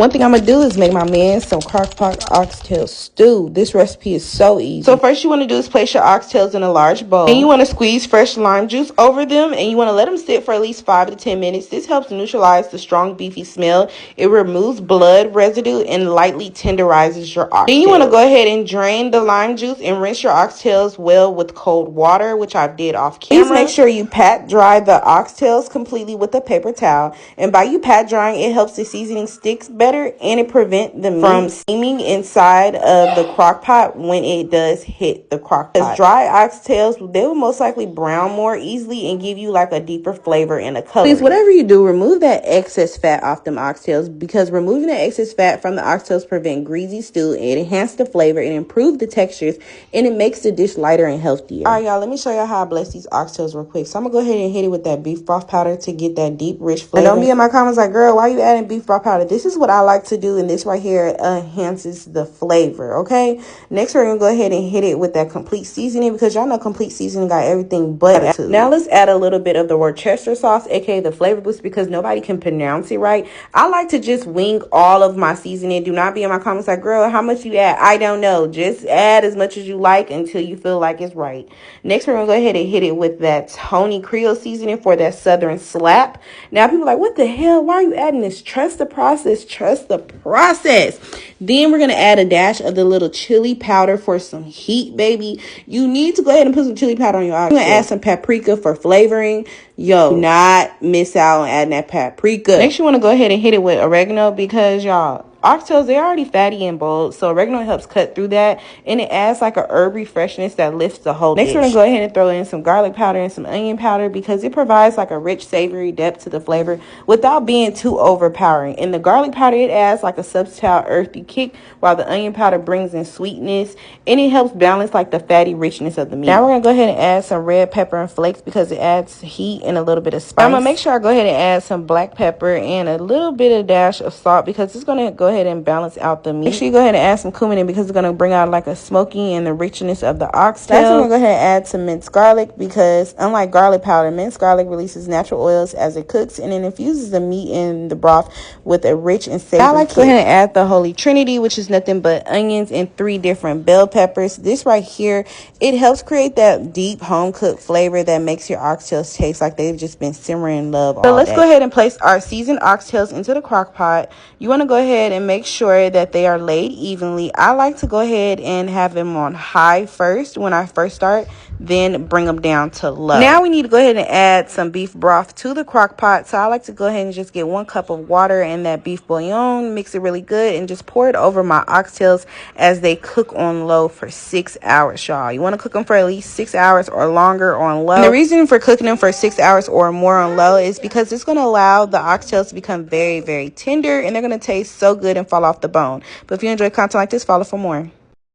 One thing I'm going to do is make my man some crockpot oxtail stew. This recipe is so easy. So first you want to do is place your oxtails in a large bowl. And you want to squeeze fresh lime juice over them. And you want to let them sit for at least 5 to 10 minutes. This helps neutralize the strong beefy smell. It removes blood residue and lightly tenderizes your oxtails. Then you want to go ahead and drain the lime juice and rinse your oxtails well with cold water, which I did off camera. Please make sure you pat dry the oxtails completely with a paper towel. And by you pat drying, it helps the seasoning sticks better and it prevents the meat from steaming inside of the crock pot when it does hit the crock pot. As dry oxtails, they will most likely brown more easily and give you like a deeper flavor and a color. Please, whatever you do, remove that excess fat off them oxtails, because removing the excess fat from the oxtails prevent greasy stew. It enhances the flavor, it improves the textures, and it makes the dish lighter and healthier. All right, y'all, let me show y'all how I bless these oxtails real quick. So I'm gonna go ahead and hit it with that beef broth powder to get that deep, rich flavor. And don't be in my comments like, girl, why you adding beef broth powder? This is what I like to do, and this right here enhances the flavor. Okay, next we're gonna go ahead and hit it with that complete seasoning, because y'all know complete seasoning got everything but attitude. Now let's add a little bit of the Worcestershire sauce, aka the flavor boost, because nobody can pronounce it right. I like to just wing all of my seasoning. Do not be in my comments like, girl, how much you add? I don't know. Just add as much as you like until you feel like it's right. Next we're gonna go ahead and hit it with that Tony Creole seasoning for that southern slap. Now people are like, what the hell, why are you adding this? Trust the process. Trust the process. Then we're gonna add a dash of the little chili powder for some heat, baby. You need to go ahead and put some chili powder on your oxtails. I'm gonna add some paprika for flavoring. Yo, do not miss out on adding that paprika. Next you want to go ahead and hit it with oregano, because y'all, oxtails, they're already fatty and bold, so oregano helps cut through that, and it adds like a herby freshness that lifts the whole dish. Next we're gonna go ahead and throw in some garlic powder and some onion powder, because it provides like a rich savory depth to the flavor without being too overpowering. And the garlic powder, it adds like a subtle earthy kick, while the onion powder brings in sweetness, and it helps balance like the fatty richness of the meat. Now we're gonna go ahead and add some red pepper and flakes, because it adds heat and a little bit of spice. I'm gonna make sure I go ahead and add some black pepper and a little bit of dash of salt, because it's gonna go ahead and balance out the meat. Make sure you go ahead and add some cumin in, because it's gonna bring out like a smoky and the richness of the oxtail. Next, I'm gonna go ahead and add some minced garlic, because unlike garlic powder, minced garlic releases natural oils as it cooks, and it infuses the meat in the broth with a rich and savory I like to go ahead and add the holy trinity, which is nothing but onions and 3 different bell peppers. This right here, it helps create that deep home cooked flavor that makes your oxtails taste like they've just been simmering in love all day. So let's go ahead and place our seasoned oxtails into the crock pot. You want to go ahead and make sure that they are laid evenly. I like to go ahead and have them on high first when I first start, then bring them down to low. Now we need to go ahead and add some beef broth to the crock pot. So I like to go ahead and just get 1 cup of water and that beef bouillon, mix it really good, and just pour it over my oxtails as they cook on low for 6 hours, y'all. You want to cook them for at least 6 hours or longer on low. And the reason for cooking them for 6 hours or more on low is because it's going to allow the oxtails to become very, very tender, and they're going to taste so good and fall off the bone. But if you enjoy content like this, follow for more.